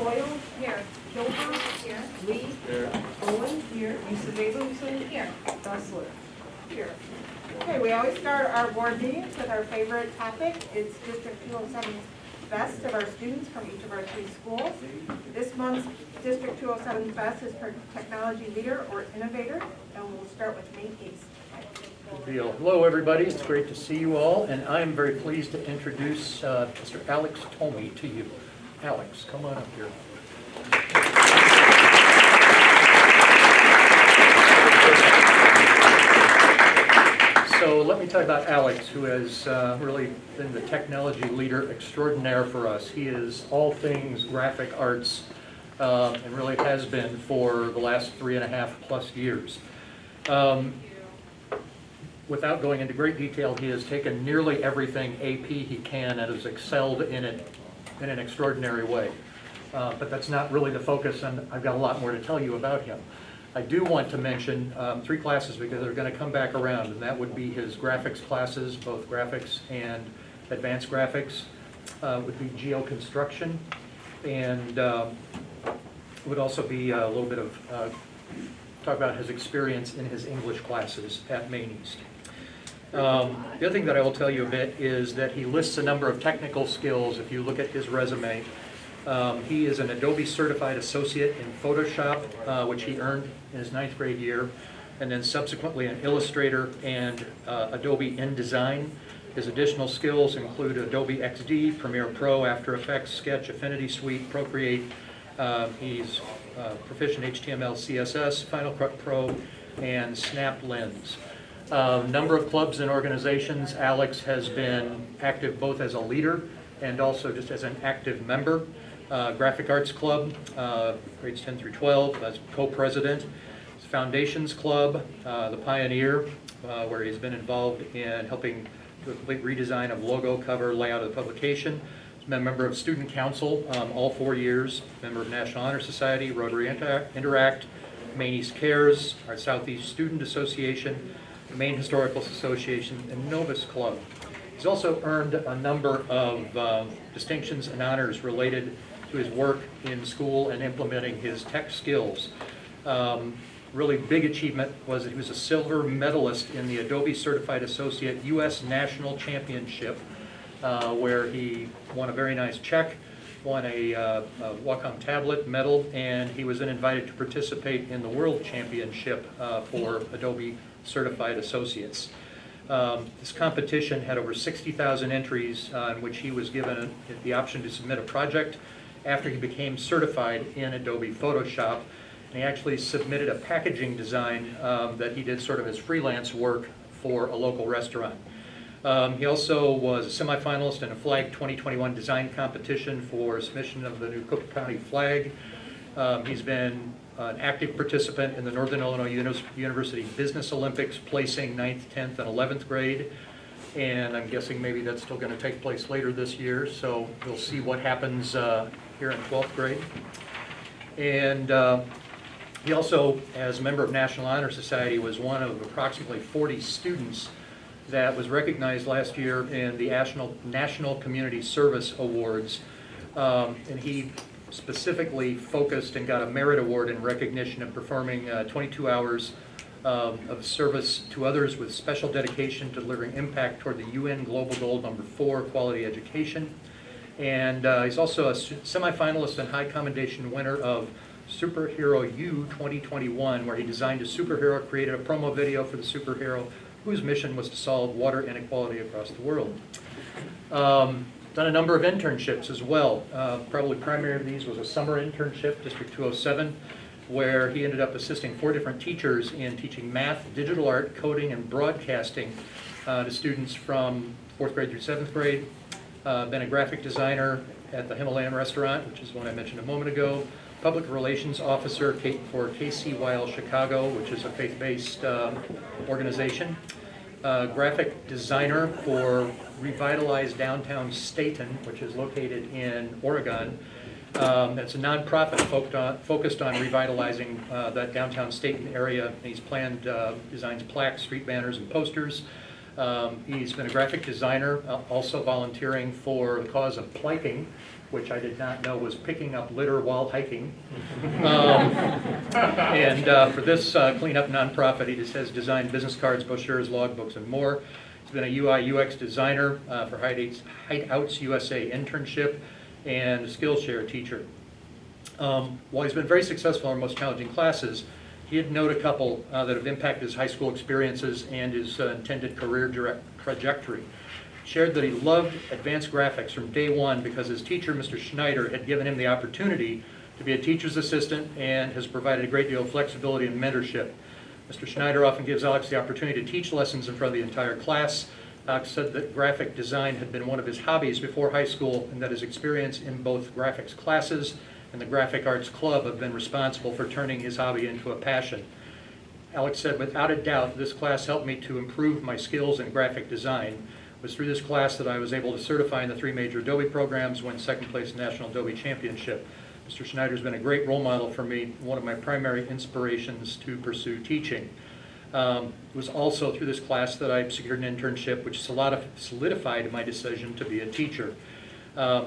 Doyle. Here. Gilbert. Here. Lee. Here. Owen. Here. Lisa Davidson. Here. Dusler. Here. Okay, we always start our board meetings with our favorite topic. It's District 207's best of our students from each of our 3 schools. This month's District 207 best is for technology leader or innovator, and we'll start with Nate East. Good deal. Hello, everybody. It's great to see you all, and I am very pleased to introduce Mr. Alex Tomey to you. Alex, come on up here. So let me tell you about Alex, who has really been the technology leader extraordinaire for us. He is all things graphic arts, and really has been for the last 3.5+ years. Without going into great detail, he has taken nearly everything AP he can and has excelled in it in an extraordinary way. But that's not really the focus, and I've got a lot more to tell you about him. I do want to mention 3 classes because they're going to come back around, and that would be his graphics classes, both graphics and advanced graphics, would be geoconstruction, and would also be a little bit of talk about his experience in his English classes at Maine East. The other thing that I will tell you a bit is that he lists a number of technical skills. If you look at his resume, he is an Adobe Certified Associate in Photoshop, which he earned in his 9th grade year, and then subsequently an Illustrator and Adobe InDesign. His additional skills include Adobe XD, Premiere Pro, After Effects, Sketch, Affinity Suite, Procreate. He's proficient HTML, CSS, Final Cut Pro, and Snap Lens. Number of clubs and organizations. Alex has been active both as a leader and also just as an active member. Graphic Arts Club, grades 10 through 12, as co-president. Foundations Club, the Pioneer, where he's been involved in helping do a complete redesign of logo, cover, layout of the publication. He's been a member of Student Council all 4 years, member of National Honor Society, Rotary Interact, Maine East Cares, our Southeast Student Association, the Maine Historical Association, and Novus Club. He's also earned a number of distinctions and honors related to his work in school and implementing his tech skills. Really big achievement was that he was a silver medalist in the Adobe Certified Associate U.S. National Championship, where he won a very nice check, won a Wacom tablet medal, and he was then invited to participate in the World Championship for Adobe Certified Associates. This competition had over 60,000 entries in which he was given the option to submit a project after he became certified in Adobe Photoshop. And he actually submitted a packaging design that he did sort of as freelance work for a local restaurant. He also was a semifinalist in a Flag 2021 design competition for submission of the new Cook County flag. He's been an active participant in the Northern Illinois University Business Olympics, placing 9th, 10th, and 11th grade. And I'm guessing maybe that's still going to take place later this year, so we'll see what happens here in 12th grade. And he also, as a member of National Honor Society, was one of approximately 40 students that was recognized last year in the National Community Service Awards. And he specifically focused and got a merit award in recognition of performing 22 hours of service to others with special dedication to delivering impact toward the UN Global Goal number 4, quality education. And he's also a semifinalist and high commendation winner of Superhero U 2021, where he designed a superhero, created a promo video for the superhero, whose mission was to solve water inequality across the world. Done a number of internships as well. Probably primary of these was a summer internship, District 207, where he ended up assisting 4 different teachers in teaching math, digital art, coding, and broadcasting to students from 4th grade through 7th grade. Been a graphic designer at the Himalayan Restaurant, which is one I mentioned a moment ago. Public Relations Officer for KC Weil Chicago, which is a faith-based organization. Graphic designer for Revitalize Downtown Staten, which is located in Oregon. That's a nonprofit focused on revitalizing that downtown Staten area. He's planned, designs plaques, street banners, and posters. He's been a graphic designer, also volunteering for the cause of pliking, which I did not know was picking up litter while hiking. And for this cleanup nonprofit, he just has designed business cards, brochures, logbooks, and more. He's been a UI UX designer for Hideouts USA internship and a Skillshare teacher. While he's been very successful in our most challenging classes, he had note a couple that have impacted his high school experiences and his intended career trajectory. Shared that he loved advanced graphics from day one because his teacher, Mr. Schneider, had given him the opportunity to be a teacher's assistant and has provided a great deal of flexibility and mentorship. Mr. Schneider often gives Alex the opportunity to teach lessons in front of the entire class. Alex said that graphic design had been one of his hobbies before high school and that his experience in both graphics classes and the Graphic Arts Club have been responsible for turning his hobby into a passion. Alex said, without a doubt, this class helped me to improve my skills in graphic design. It was through this class that I was able to certify in the 3 major Adobe programs, win second place in the National Adobe Championship. Mr. Schneider's been a great role model for me, one of my primary inspirations to pursue teaching. It was also through this class that I secured an internship, which solidified my decision to be a teacher.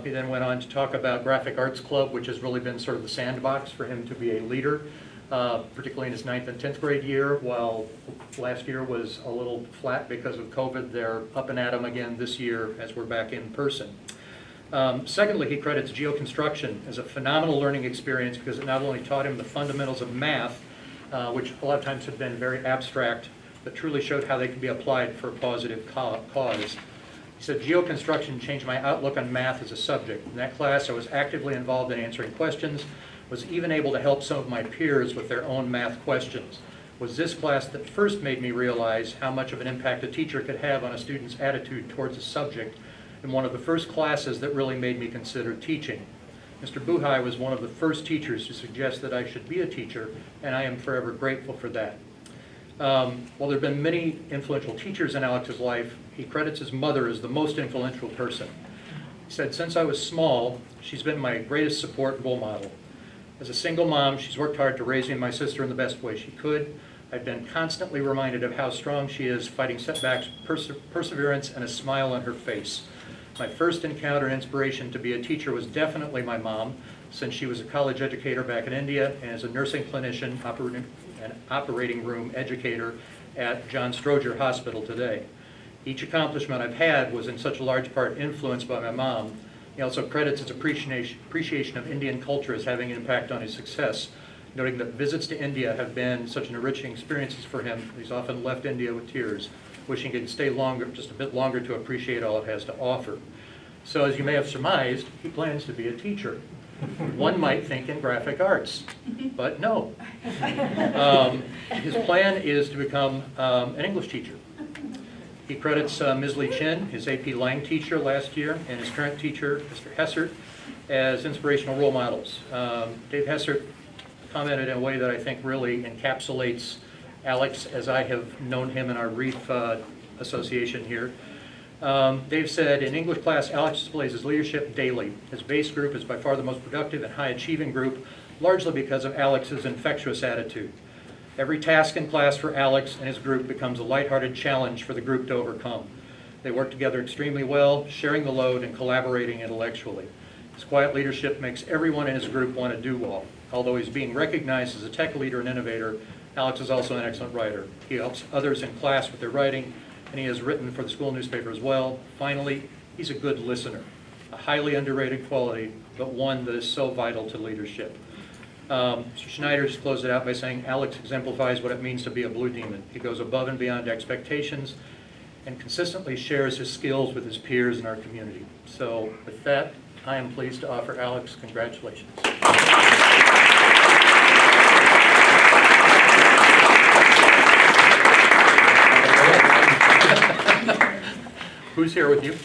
He then went on to talk about Graphic Arts Club, which has really been sort of the sandbox for him to be a leader, particularly in his 9th and 10th grade year. While last year was a little flat because of COVID, they're up and at 'em again this year as we're back in person. Secondly, he credits geoconstruction as a phenomenal learning experience because it not only taught him the fundamentals of math, which a lot of times have been very abstract, but truly showed how they can be applied for a positive cause. He said, geoconstruction changed my outlook on math as a subject. In that class, I was actively involved in answering questions, was even able to help some of my peers with their own math questions. It was this class that first made me realize how much of an impact a teacher could have on a student's attitude towards a subject, and one of the first classes that really made me consider teaching. Mr. Buhai was one of the first teachers to suggest that I should be a teacher, and I am forever grateful for that. While there have been many influential teachers in Alex's life, he credits his mother as the most influential person. He said, since I was small, she's been my greatest support and role model. As a single mom, she's worked hard to raise me and my sister in the best way she could. I've been constantly reminded of how strong she is, fighting setbacks, perseverance, and a smile on her face. My first encounter and inspiration to be a teacher was definitely my mom, since she was a college educator back in India and as a nursing clinician, an operating room educator at John Stroger Hospital today. Each accomplishment I've had was in such a large part influenced by my mom. He also credits his appreciation of Indian culture as having an impact on his success, noting that visits to India have been such an enriching experiences for him. He's often left India with tears, wishing he could stay longer, just a bit longer, to appreciate all it has to offer. So as you may have surmised, he plans to be a teacher. One might think in graphic arts, but no. His plan is to become an English teacher. He credits Ms. Lee Chin, his AP Lang teacher last year, and his current teacher, Mr. Hessert, as inspirational role models. Dave Hessert commented in a way that I think really encapsulates Alex as I have known him in our Reef association here. Dave said, in English class, Alex displays his leadership daily. His base group is by far the most productive and high-achieving group, largely because of Alex's infectious attitude. Every task in class for Alex and his group becomes a lighthearted challenge for the group to overcome. They work together extremely well, sharing the load and collaborating intellectually. His quiet leadership makes everyone in his group want to do well. Although he's being recognized as a tech leader and innovator, Alex is also an excellent writer. He helps others in class with their writing, and he has written for the school newspaper as well. Finally, he's a good listener, a highly underrated quality, but one that is so vital to leadership. Mr. Schneider just closed it out by saying, Alex exemplifies what it means to be a Blue Demon. He goes above and beyond expectations and consistently shares his skills with his peers in our community. So with that, I am pleased to offer Alex congratulations. Who's here with you?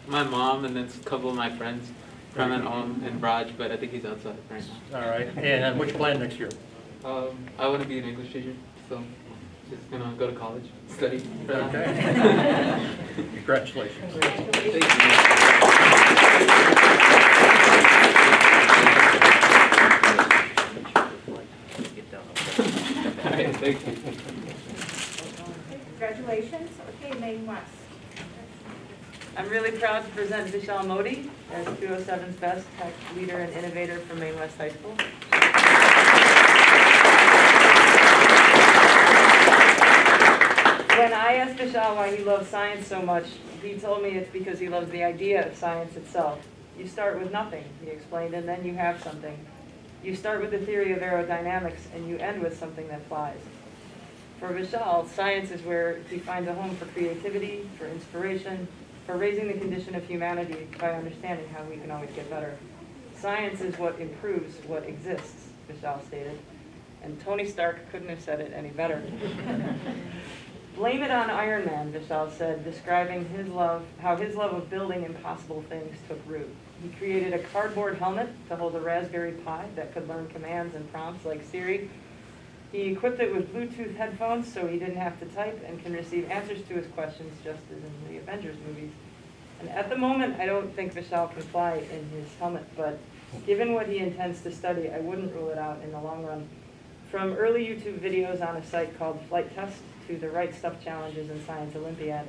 My mom and then a couple of my friends, Praman and Raj, but I think he's outside right now. All right. And what's your plan next year? I want to be an English teacher, so just gonna go to college, study for that. Okay. Congratulations. Thank you. All right, thank you. Congratulations. Okay, may Maine West. I'm really proud to present Vishal Modi as 207's Best Tech Leader and Innovator from Maine West High School. When I asked Vishal why he loves science so much, he told me it's because he loves the idea of science itself. You start with nothing, he explained, and then you have something. You start with the theory of aerodynamics, and you end with something that flies. For Vishal, science is where he finds a home for creativity, for inspiration, for raising the condition of humanity by understanding how we can always get better. Science is what improves what exists, Vishal stated. And Tony Stark couldn't have said it any better. Blame it on Iron Man, Vishal said, describing how his love of building impossible things took root. He created a cardboard helmet to hold a Raspberry Pi that could learn commands and prompts like Siri. He equipped it with Bluetooth headphones so he didn't have to type and can receive answers to his questions just as in the Avengers movies. And at the moment, I don't think Vishal can fly in his helmet, but given what he intends to study, I wouldn't rule it out in the long run. From early YouTube videos on a site called Flight Test to the Right Stuff Challenges and Science Olympiad,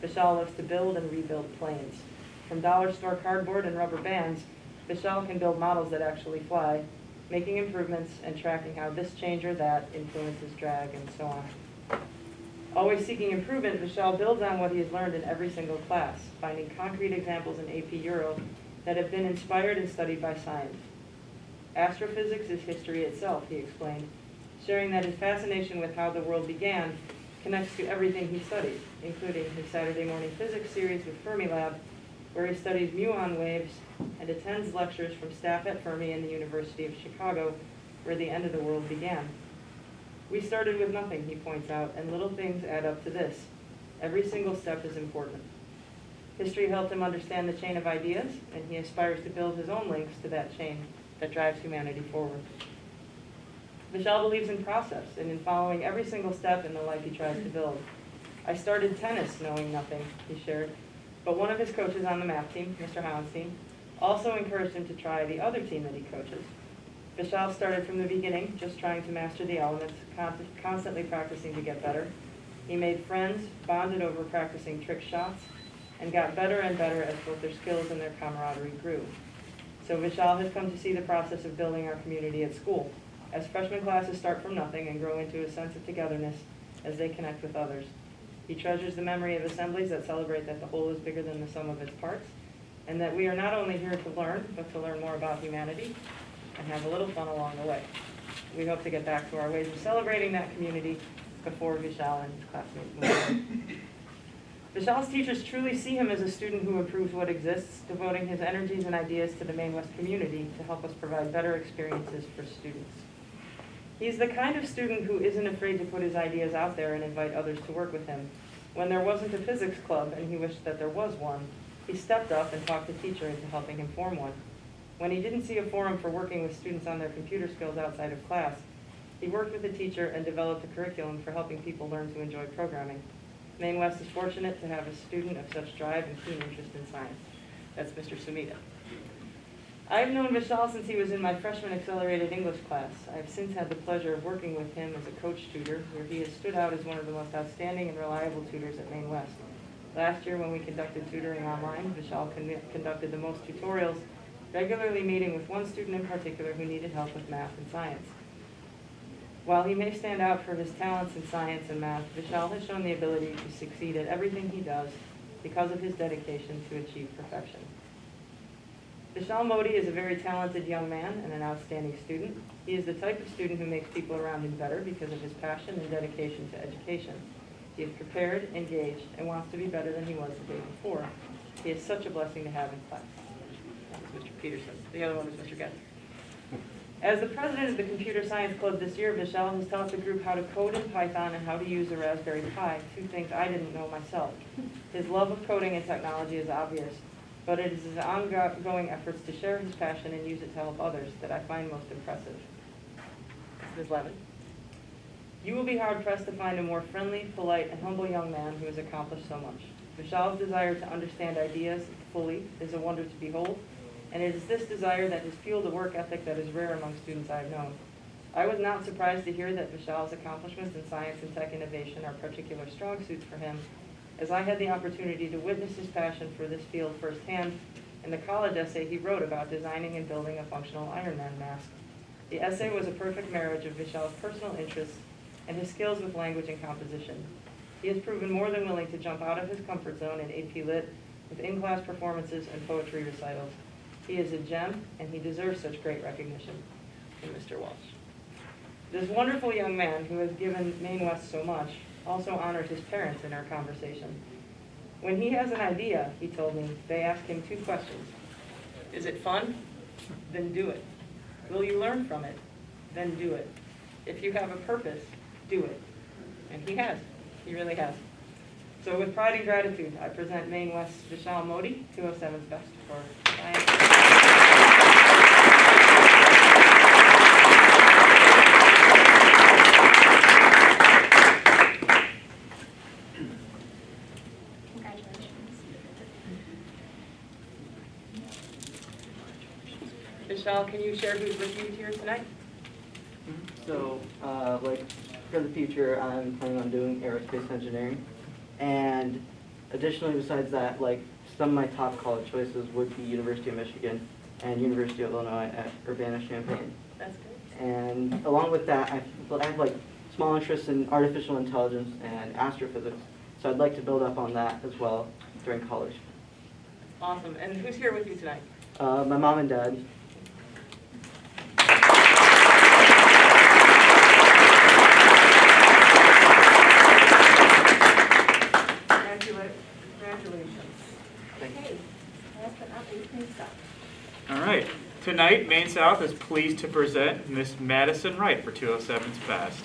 Vishal loves to build and rebuild planes. From dollar store cardboard and rubber bands, Vishal can build models that actually fly, making improvements and tracking how this change or that influences drag and so on. Always seeking improvement, Vishal builds on what he has learned in every single class, finding concrete examples in AP Euro that have been inspired and studied by science. Astrophysics is history itself, he explained, sharing that his fascination with how the world began connects to everything he studies, including his Saturday morning physics series with Fermilab, where he studies muon waves and attends lectures from staff at Fermi and the University of Chicago, where the end of the world began. We started with nothing, he points out, and little things add up to this. Every single step is important. History helped him understand the chain of ideas, and he aspires to build his own links to that chain that drives humanity forward. Vishal believes in process and in following every single step in the life he tries to build. I started tennis knowing nothing, he shared, but one of his coaches on the math team, Mr. Howenstein, also encouraged him to try the other team that he coaches. Vishal started from the beginning, just trying to master the elements, constantly practicing to get better. He made friends, bonded over practicing trick shots, and got better and better as both their skills and their camaraderie grew. So Vishal has come to see the process of building our community at school, as freshman classes start from nothing and grow into a sense of togetherness as they connect with others. He treasures the memory of assemblies that celebrate that the whole is bigger than the sum of its parts, and that we are not only here to learn, but to learn more about humanity and have a little fun along the way. We hope to get back to our ways of celebrating that community before Vishal and his classmates move on. Vishal's teachers truly see him as a student who improves what exists, devoting his energies and ideas to the Maine West community to help us provide better experiences for students. He's the kind of student who isn't afraid to put his ideas out there and invite others to work with him. When there wasn't a physics club and he wished that there was one, he stepped up and talked the teacher into helping him form one. When he didn't see a forum for working with students on their computer skills outside of class, he worked with the teacher and developed a curriculum for helping people learn to enjoy programming. Maine West is fortunate to have a student of such drive and keen interest in science. That's Mr. Sumita. I've known Vishal since he was in my freshman accelerated English class. I've since had the pleasure of working with him as a coach tutor, where he has stood out as one of the most outstanding and reliable tutors at Maine West. Last year, when we conducted tutoring online, Vishal conducted the most tutorials, regularly meeting with one student in particular who needed help with math and science. While he may stand out for his talents in science and math, Vishal has shown the ability to succeed at everything he does because of his dedication to achieve perfection. Vishal Modi is a very talented young man and an outstanding student. He is the type of student who makes people around him better because of his passion and dedication to education. He is prepared, engaged, and wants to be better than he was the day before. He is such a blessing to have in class. That was Mr. Peterson. The other one was Mr. Getz. As the president of the Computer Science Club this year, Vishal has taught the group how to code in Python and how to use a Raspberry Pi, two things I didn't know myself. His love of coding and technology is obvious, but it is his ongoing efforts to share his passion and use it to help others that I find most impressive. Ms. Levin. You will be hard-pressed to find a more friendly, polite, and humble young man who has accomplished so much. Vishal's desire to understand ideas fully is a wonder to behold, and it is this desire that has fueled a work ethic that is rare among students I have known. I was not surprised to hear that Vishal's accomplishments in science and tech innovation are particular strong suits for him, as I had the opportunity to witness his passion for this field firsthand in the college essay he wrote about designing and building a functional Ironman mask. The essay was a perfect marriage of Vishal's personal interests and his skills with language and composition. He has proven more than willing to jump out of his comfort zone in AP Lit with in-class performances and poetry recitals. He is a gem, and he deserves such great recognition from Mr. Walsh. This wonderful young man who has given Maine West so much also honored his parents in our conversation. When he has an idea, he told me, they ask him 2 questions. Is it fun? Then do it. Will you learn from it? Then do it. If you have a purpose, do it. And he has. He really has. So with pride and gratitude, I present Maine West's Vishal Modi, 207's Best for Science. Vishal, can you share who's with you here tonight? So, for the future, I'm planning on doing aerospace engineering. And additionally, besides that, some of my top college choices would be University of Michigan and University of Illinois at Urbana-Champaign. That's good. And along with that, I have small interests in artificial intelligence and astrophysics. So I'd like to build up on that as well during college. Awesome. And who's here with you tonight? My mom and dad. Congratulations. Okay, last but not least, Maine South. All right. Tonight, Maine South is pleased to present Miss Madison Wright for 207's Best.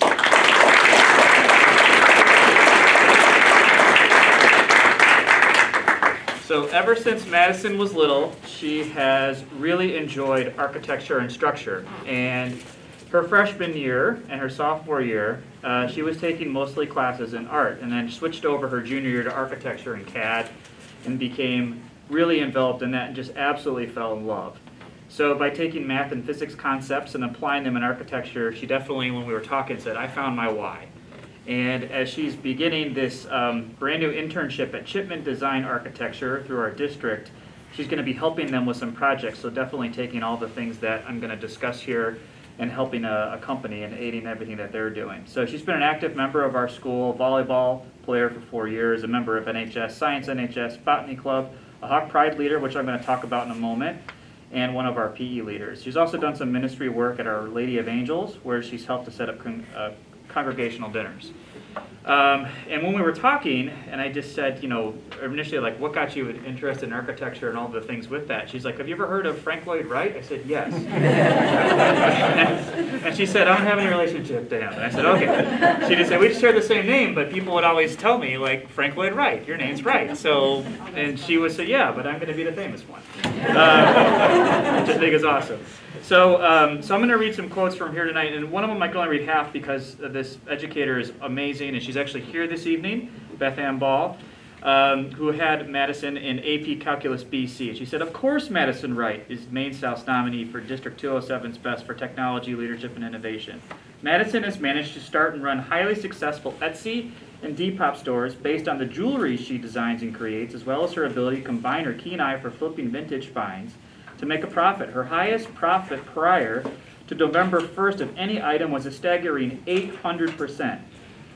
So ever since Madison was little, she has really enjoyed architecture and structure. And her freshman year and her sophomore year, she was taking mostly classes in art, and then switched over her junior year to architecture and CAD, and became really enveloped in that and just absolutely fell in love. So by taking math and physics concepts and applying them in architecture, she definitely, when we were talking, said, I found my why. And as she's beginning this brand new internship at Chipman Design Architecture through our district, she's going to be helping them with some projects, so definitely taking all the things that I'm going to discuss here and helping a company and aiding everything that they're doing. So she's been an active member of our school, volleyball player for 4 years, a member of NHS, Science NHS, Botany Club, a Hawk Pride leader, which I'm going to talk about in a moment, and one of our PE leaders. She's also done some ministry work at Our Lady of Angels, where she's helped to set up congregational dinners. And when we were talking, and I just said, initially, what got you interested in architecture and all the things with that? She's like, have you ever heard of Frank Lloyd Wright? I said, yes. And she said, I don't have any relationship to him. And I said, okay. She just said, we just share the same name, but people would always tell me, Frank Lloyd Wright, your name's Wright. So, and she would say, yeah, but I'm going to be the famous one. Which I think is awesome. So, I'm going to read some quotes from here tonight, and one of them I can only read half because this educator is amazing, and she's actually here this evening, Beth Ann Ball, who had Madison in AP Calculus BC. She said, of course Madison Wright is Maine South's nominee for District 207's Best for Technology, Leadership, and Innovation. Madison has managed to start and run highly successful Etsy and Depop stores based on the jewelry she designs and creates, as well as her ability to combine her keen eye for flipping vintage finds to make a profit. Her highest profit prior to November 1st of any item was a staggering 800%.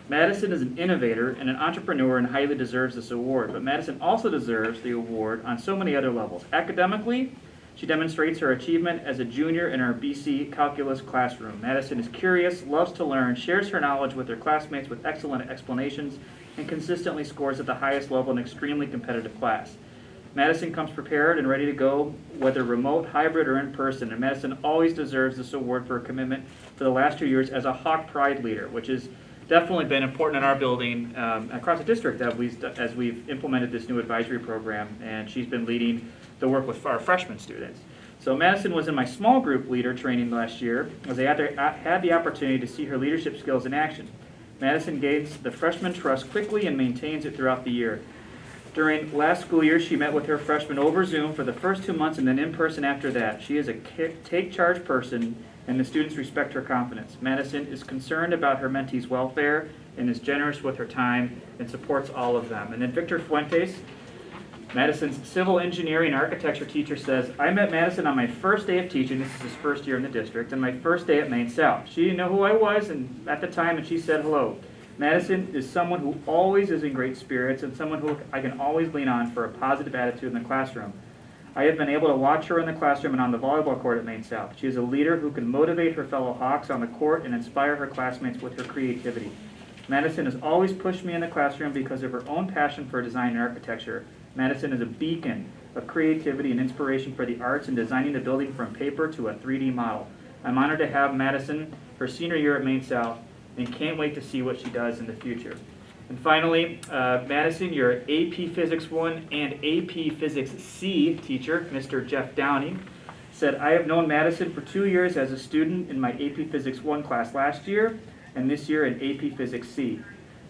Madison is an innovator and an entrepreneur and highly deserves this award, but Madison also deserves the award on so many other levels. Academically, she demonstrates her achievement as a junior in our BC calculus classroom. Madison is curious, loves to learn, shares her knowledge with her classmates with excellent explanations, and consistently scores at the highest level in an extremely competitive class. Madison comes prepared and ready to go, whether remote, hybrid, or in person, and Madison always deserves this award for her commitment for the last 2 years as a Hawk Pride leader, which has definitely been important in our building across the district as we've implemented this new advisory program, and she's been leading the work with our freshman students. So Madison was in my small group leader training last year, as I had the opportunity to see her leadership skills in action. Madison gains the freshman trust quickly and maintains it throughout the year. During last school year, she met with her freshmen over Zoom for the first 2 months and then in person after that. She is a take-charge person, and the students respect her confidence. Madison is concerned about her mentees' welfare and is generous with her time and supports all of them. And then Victor Fuentes, Madison's civil engineering and architecture teacher, says, I met Madison on my first day of teaching, this is his first year in the district, and my first day at Maine South. She didn't know who I was at the time, and she said hello. Madison is someone who always is in great spirits and someone who I can always lean on for a positive attitude in the classroom. I have been able to watch her in the classroom and on the volleyball court at Maine South. She is a leader who can motivate her fellow Hawks on the court and inspire her classmates with her creativity. Madison has always pushed me in the classroom because of her own passion for design and architecture. Madison is a beacon of creativity and inspiration for the arts in designing the building from paper to a 3D model. I'm honored to have Madison her senior year at Maine South and can't wait to see what she does in the future. And finally, Madison, your AP Physics 1 and AP Physics C teacher, Mr. Jeff Downey, said, I have known Madison for 2 years as a student in my AP Physics 1 class last year and this year in AP Physics C.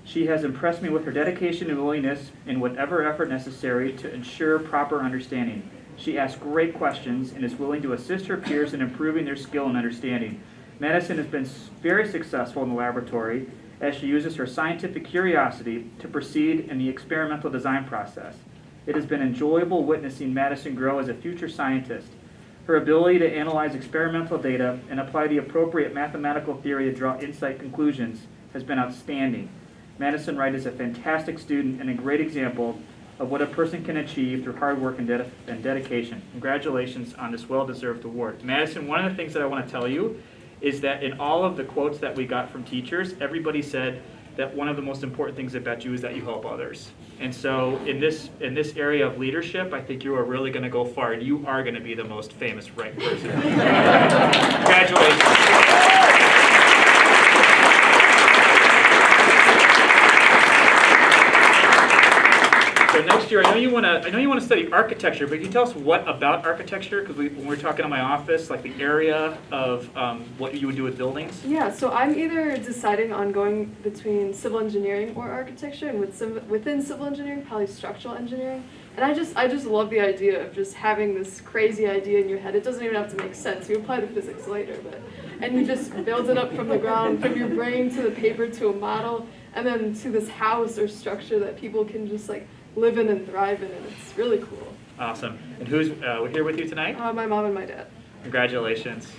She has impressed me with her dedication and willingness in whatever effort necessary to ensure proper understanding. She asks great questions and is willing to assist her peers in improving their skill and understanding. Madison has been very successful in the laboratory as she uses her scientific curiosity to proceed in the experimental design process. It has been enjoyable witnessing Madison grow as a future scientist. Her ability to analyze experimental data and apply the appropriate mathematical theory to draw insight conclusions has been outstanding. Madison Wright is a fantastic student and a great example of what a person can achieve through hard work and dedication. Congratulations on this well-deserved award. Madison, one of the things that I want to tell you is that in all of the quotes that we got from teachers, everybody said that one of the most important things about you is that you help others. And so in this area of leadership, I think you are really going to go far, and you are going to be the most famous Wright person. Congratulations. So next year, I know you want to study architecture, but can you tell us what about architecture? Because when we're talking in my office, like the area of what you would do with buildings. Yeah, so I'm either deciding on going between civil engineering or architecture, and within civil engineering, probably structural engineering. And I just love the idea of just having this crazy idea in your head. It doesn't even have to make sense. You apply the physics later, and you just build it up from the ground, from your brain to the paper to a model, and then to this house or structure that people can just like live in and thrive in, and it's really cool. Awesome. And who's here with you tonight? My mom and my dad. Congratulations.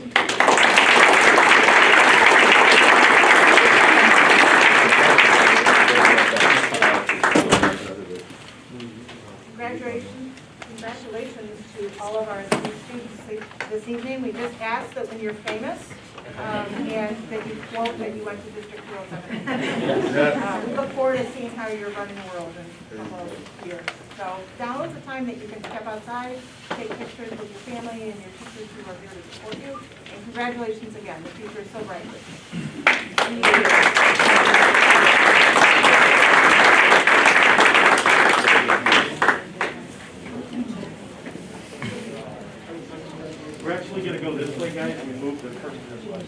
Congratulations to all of our students this evening. We just asked that when you're famous, and that you quote that you went to District 207. We look forward to seeing how you're running the world in a couple of years. So now is the time that you can step outside, take pictures with your family and your teachers who are here to support you. And congratulations again, the future is so bright. We're actually going to go this way, guys, and we move the person this way.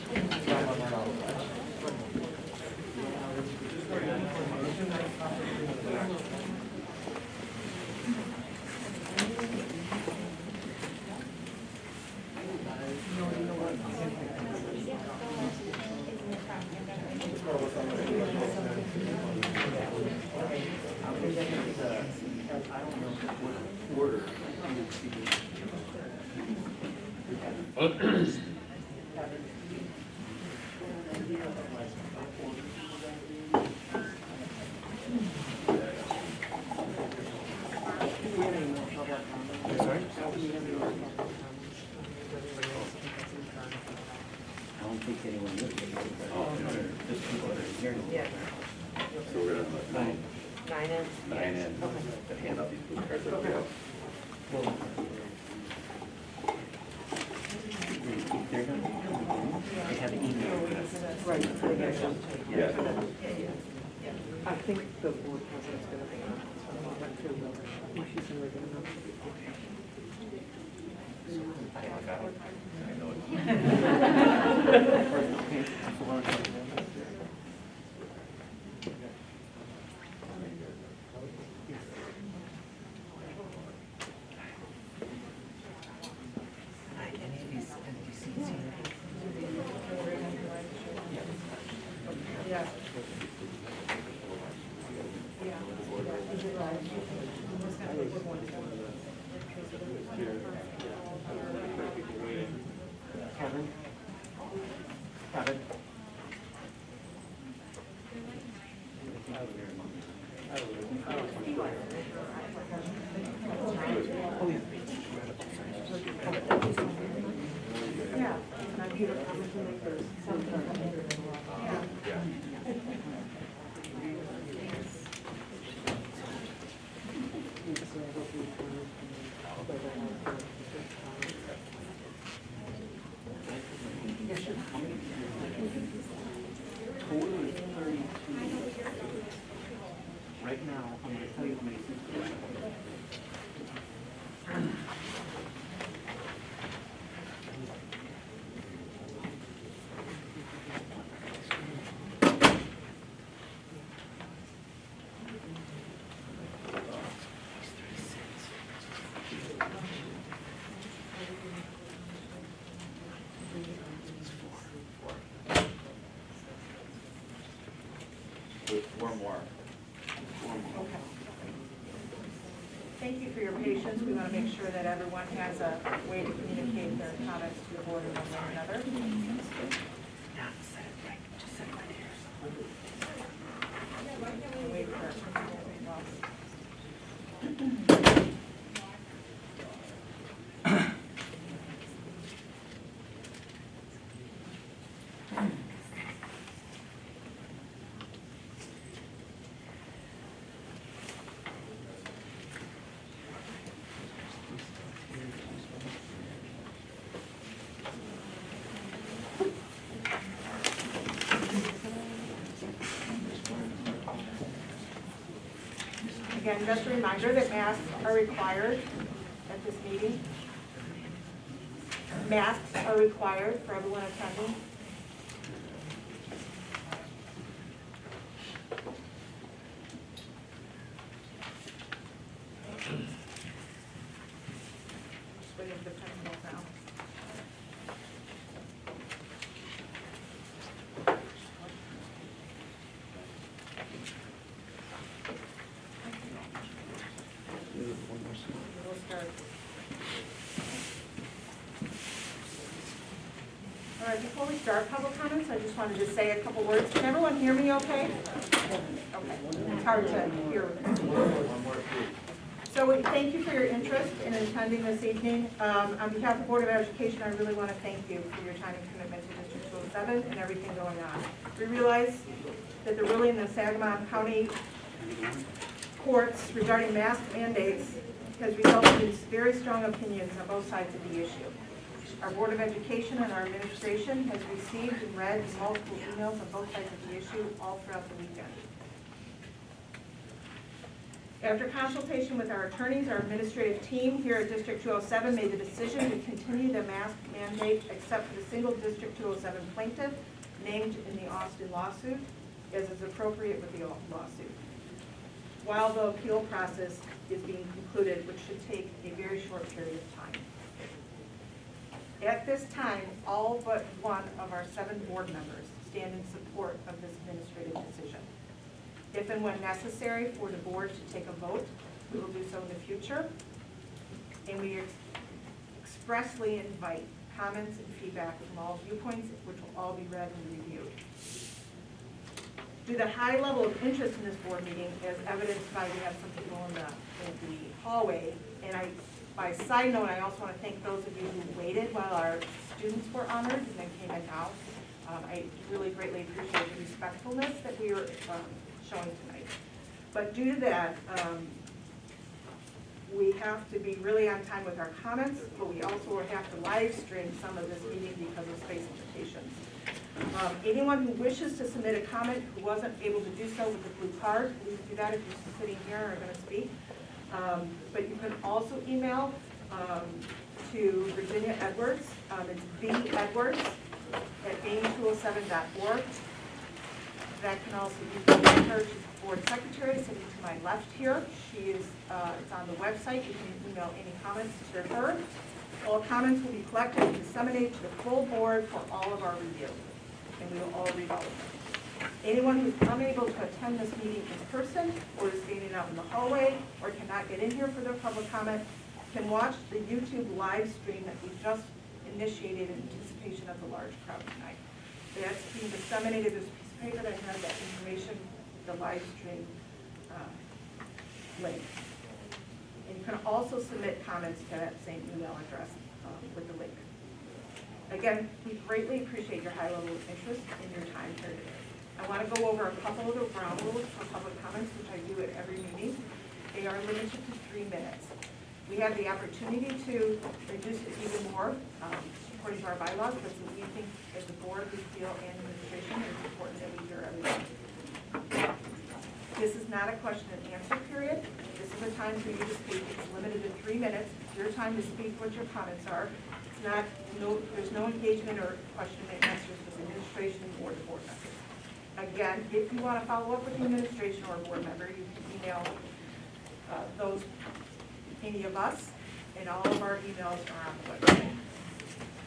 I think the board president's going to be on. So I went through the issues and we're going computer comments and make those sometimes. Yeah. Total is 32. Right now, I'm going to tell you how many seats there are. Four more. Okay. Thank you for your patience. We want to make sure that everyone has a way to communicate their comments to the board and one another. Wait for- Again, just a reminder that masks are required at this meeting. Masks are required for everyone attending. Just waiting for the principals now. We'll start. All right, before we start public comments, I just wanted to say a couple words. Can everyone hear me okay? Okay, it's hard to hear. So we thank you for your interest in attending this evening. On behalf of the Board of Education, I really want to thank you for your time and commitment to District 207 and everything going on. We realize that the ruling in the Sangamon County courts regarding mask mandates has resulted in very strong opinions on both sides of the issue. Our Board of Education and our administration has received and read multiple emails on both sides of the issue all throughout the weekend. After consultation with our attorneys, our administrative team here at District 207 made the decision to continue the mask mandate except for the single District 207 plaintiff named in the Austin lawsuit, as is appropriate with the lawsuit, while the appeal process is being concluded, which should take a very short period of time. At this time, all but one of our 7 board members stand in support of this administrative decision. If and when necessary for the board to take a vote, we will do so in the future. And we expressly invite comments and feedback from all viewpoints, which will all be read and reviewed. Due to the high level of interest in this board meeting, as evidenced by we have some people in the hallway, and by side note, I also want to thank those of you who waited while our students were honored and then came in now. I really greatly appreciate the respectfulness that we were showing tonight. But due to that, we have to be really on time with our comments, but we also have to live stream some of this meeting because of space limitations. Anyone who wishes to submit a comment who wasn't able to do so with the blue card, please do that if you're sitting here or going to speak. But you can also email to Virginia Edwards. It's b.edwards@aim207.org. That can also be her. She's the board secretary sitting to my left here. She is, it's on the website. You can email any comments to her. All comments will be collected and disseminated to the full board for all of our review. And we will all read all of them. Anyone who's unable to attend this meeting in person or is standing out in the hallway or cannot get in here for their public comment can watch the YouTube live stream that we just initiated in anticipation of the large crowd tonight. That's being disseminated. There's a piece of paper that has that information, the live stream link. And you can also submit comments to that same email address with the link. Again, we greatly appreciate your high level of interest in your time here today. I want to go over a couple of the ground rules for public comments, which I do at every meeting. They are limited to 3 minutes. We have the opportunity to reduce it even more, according to our bylaws, but we think as a board, we feel and administration, it's important that we hear everyone. This is not a question and answer period. This is a time for you to speak. It's limited to 3 minutes. It's your time to speak what your comments are. It's not, there's no engagement or question and answers with administration or the board members. Again, if you want to follow up with the administration or a board member, you can email any of us, and all of our emails are on the website.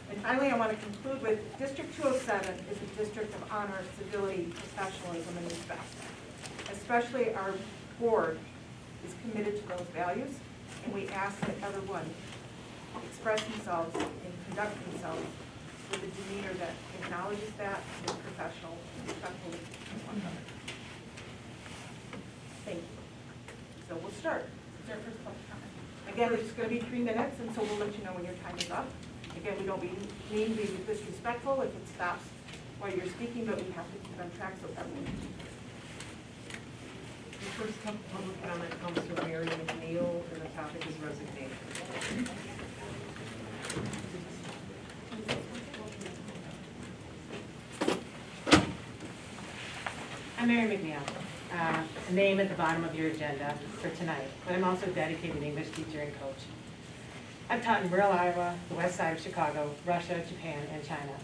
And finally, I want to conclude with District 207 is a district of honor, civility, professionalism, and respect. Especially our board is committed to those values, and we ask that everyone express themselves and conduct themselves with a demeanor that acknowledges that and is professional and respectful to one another. Thank you. So we'll start. Is there a first public comment? Again, it's going to be 3 minutes, and so we'll let you know when your time is up. Again, we don't mean to be disrespectful if it stops while you're speaking, but we have to keep on track so everyone can. The first public comment comes from Mary McNeil, and the topic is resignation. I'm Mary McNeil, a name at the bottom of your agenda for tonight, but I'm also a dedicated English teacher and coach. I've taught in rural Iowa, the west side of Chicago, Russia, Japan, and China.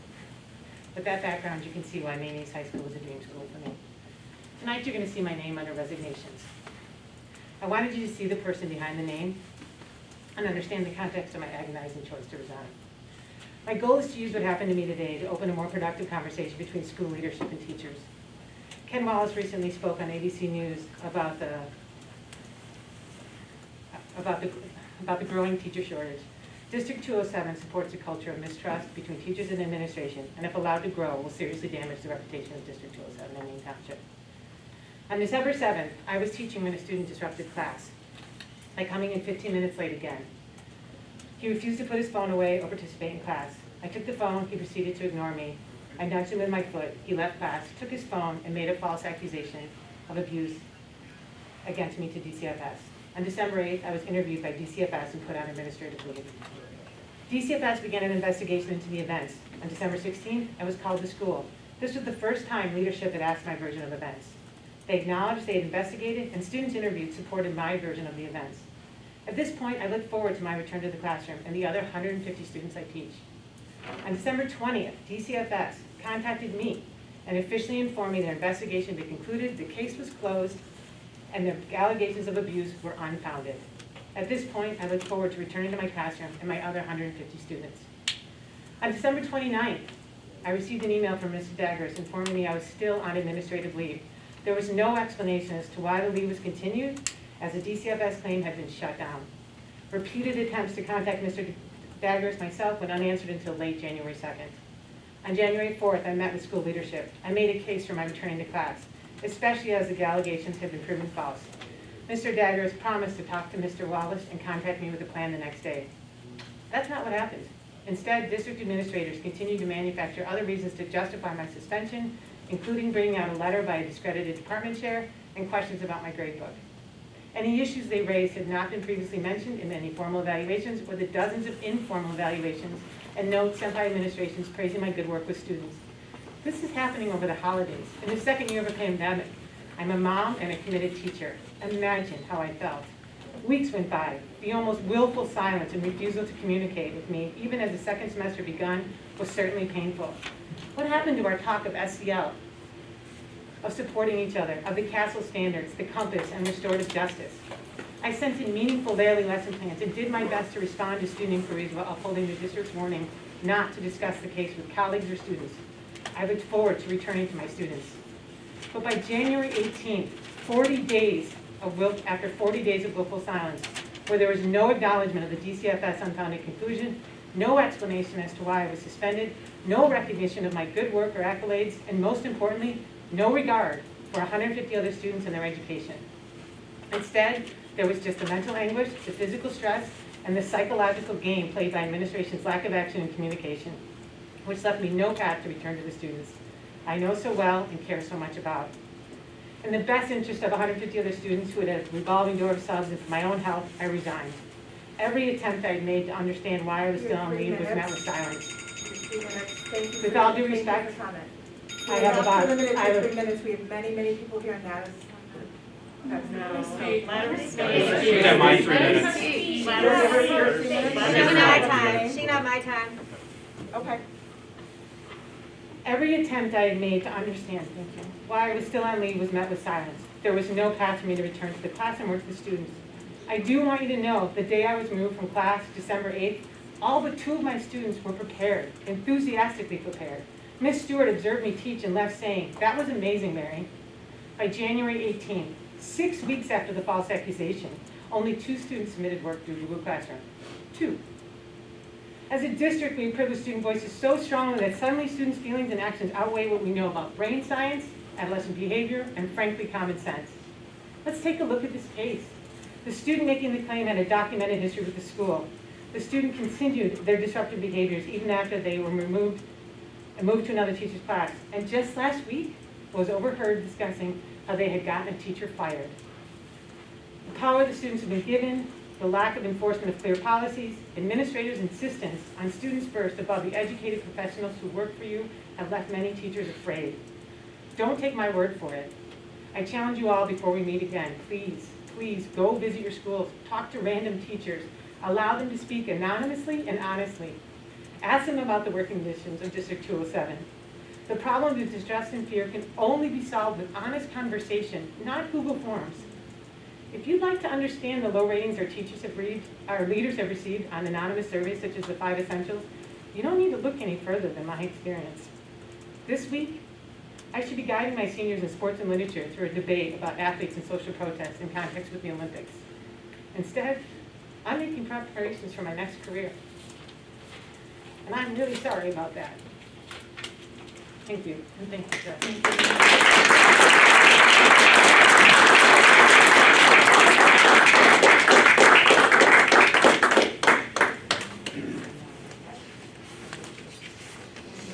With that background, you can see why Maine East High School was a dream school for me. Tonight, you're going to see my name under resignations. I wanted you to see the person behind the name and understand the context of my agonizing choice to resign. My goal is to use what happened to me today to open a more productive conversation between school leadership and teachers. Ken Wallace recently spoke on ABC News about the growing teacher shortage. District 207 supports a culture of mistrust between teachers and administration, and if allowed to grow, will seriously damage the reputation of District 207 and Maine Township. On December 7th, I was teaching when a student disrupted class by coming in 15 minutes late again. He refused to put his phone away or participate in class. I took the phone, he proceeded to ignore me. I nudged him with my foot, he left class, took his phone, and made a false accusation of abuse against me to DCFS. On December 8th, I was interviewed by DCFS and put on administrative leave. DCFS began an investigation into the events. On December 16th, I was called to school. This was the first time leadership had asked my version of events. They acknowledged they had investigated, and students interviewed supported my version of the events. At this point, I look forward to my return to the classroom and the other 150 students I teach. On December 20th, DCFS contacted me and officially informed me their investigation had been concluded, the case was closed, and the allegations of abuse were unfounded. At this point, I look forward to returning to my classroom and my other 150 students. On December 29th, I received an email from Mr. Daggers informing me I was still on administrative leave. There was no explanation as to why the leave was continued, as the DCFS claim had been shut down. Repeated attempts to contact Mr. Daggers myself went unanswered until late January 2nd. On January 4th, I met with school leadership. I made a case for my returning to class, especially as the allegations had been proven false. Mr. Daggers promised to talk to Mr. Wallace and contact me with a plan the next day. That's not what happened. Instead, district administrators continued to manufacture other reasons to justify my suspension, including bringing out a letter by a discredited department chair and questions about my gradebook. Any issues they raised had not been previously mentioned in any formal evaluations or the dozens of informal evaluations and notes sent by administrations praising my good work with students. This is happening over the holidays, in the second year of a pandemic. I'm a mom and a committed teacher. Imagine how I felt. Weeks went by. The almost willful silence and refusal to communicate with me, even as the second semester begun, was certainly painful. What happened to our talk of SEL, of supporting each other, of the CASEL standards, the compass, and restorative justice? I sent in meaningful daily lesson plans and did my best to respond to student inquiries while upholding the district's warning not to discuss the case with colleagues or students. I looked forward to returning to my students. But by January 18th, after 40 days of willful silence, where there was no acknowledgement of the DCFS unfounded conclusion, no explanation as to why I was suspended, no recognition of my good work or accolades, and most importantly, no regard for 150 other students and their education. Instead, there was just the mental anguish, the physical stress, and the psychological game played by administration's lack of action and communication. which left me no path to return to the students I know so well and care so much about. In the best interest of 150 other students who had a revolving door of subs and for my own health, I resigned. Every attempt I had made to understand why I was still on leave was met with silence. 3 minutes. Thank you. With all due Thank you for respect, comment. I have about, limited I to have 3 minutes. We have many, many people here, and that is. She got my 3 minutes. She can have my time. Okay. every attempt I had made to understand, thank you, why I was still on leave was met with silence. There was no path for me to return to the class and work with the students. I do want you to know, the day I was moved from class, December 8th, all but 2 of my students were prepared, enthusiastically prepared. Miss Stewart observed me teach and left saying, "That was amazing, Mary." By January 18th, 6 weeks after the false accusation, only 2 students submitted work through Google Classroom. 2. As a district, we privilege student voices so strongly that suddenly students' feelings and actions outweigh what we know about brain science, adolescent behavior, and frankly, common sense. Let's take a look at this case. The student making the claim had a documented history with the school. The student continued their disruptive behaviors even after they were removed and moved to another teacher's class. And just last week was overheard discussing how they had gotten a teacher fired. The power the students have been given, the lack of enforcement of clear policies, administrators' insistence on students first above the educated professionals who work for you have left many teachers afraid. Don't take my word for it. I challenge you all before we meet again, please go visit your schools, talk to random teachers, allow them to speak anonymously and honestly. Ask them about the working conditions of District 207. The problem of distrust and fear can only be solved with honest conversation, not Google Forms. If you'd like to understand the low ratings our leaders have received on anonymous surveys such as the 5 Essentials, you don't need to look any further than my experience. This week, I should be guiding my seniors in sports and literature through a debate about athletes and social protests in context with the Olympics. Instead, I'm making preparations for my next career. And I'm really sorry about that. Thank you, and thank you, Jeff.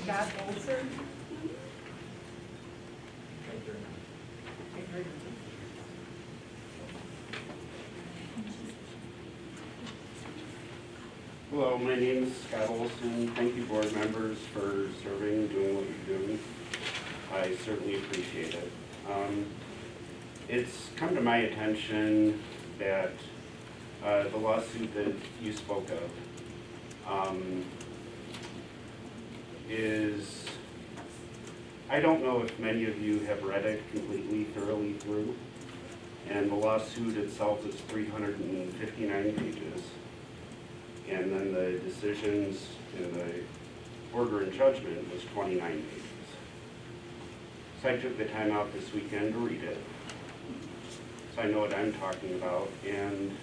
Scott Olson. Hello, my name is Scott Olson. Thank you, board members, for serving and doing what you're doing. I certainly appreciate it. It's come to my attention that the lawsuit that you spoke of is, I don't know if many of you have read it completely, thoroughly through, and the lawsuit itself is 359 pages. And then the decisions in the order and judgment was 29 pages. So I took the time out this weekend to read it, so I know what I'm talking about. And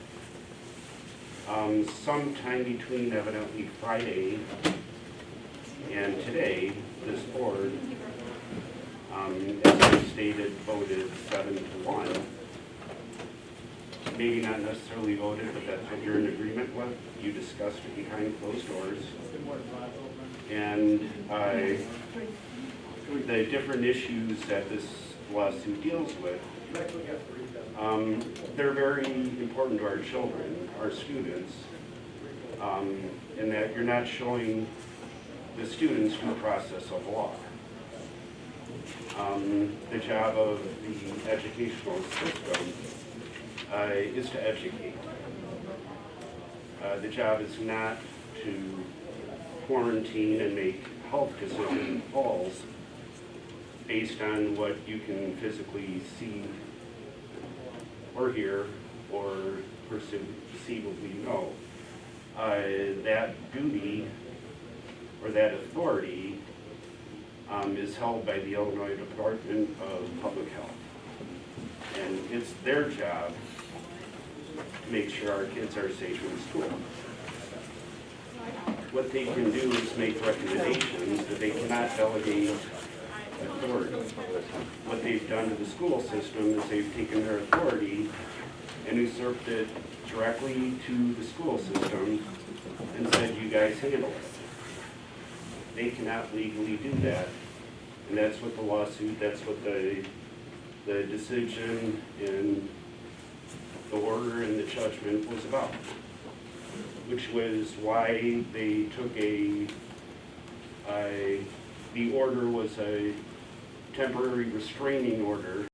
sometime between evidently Friday and today, this board, as I stated, voted 7-1. Maybe not necessarily voted, but that's what you're in agreement with. You discussed it behind closed doors. And the different issues that this lawsuit deals with, they're very important to our children, our students, in that you're not showing the students due process of law. The job of the educational system is to educate. The job is not to quarantine and make health decision calls based on what you can see or hear or perceivably know. That duty or that authority is held by the Illinois Department of Public Health. And it's their job to make sure our kids are safe in school. What they can do is make recommendations, but they cannot delegate authority. What they've done to the school system is they've taken their authority and usurped it directly to the school system and said, you guys handle it. they cannot legally do that. And that's what the lawsuit, that's what the decision and the order and the judgment was about. Which was why they took the order was a temporary restraining order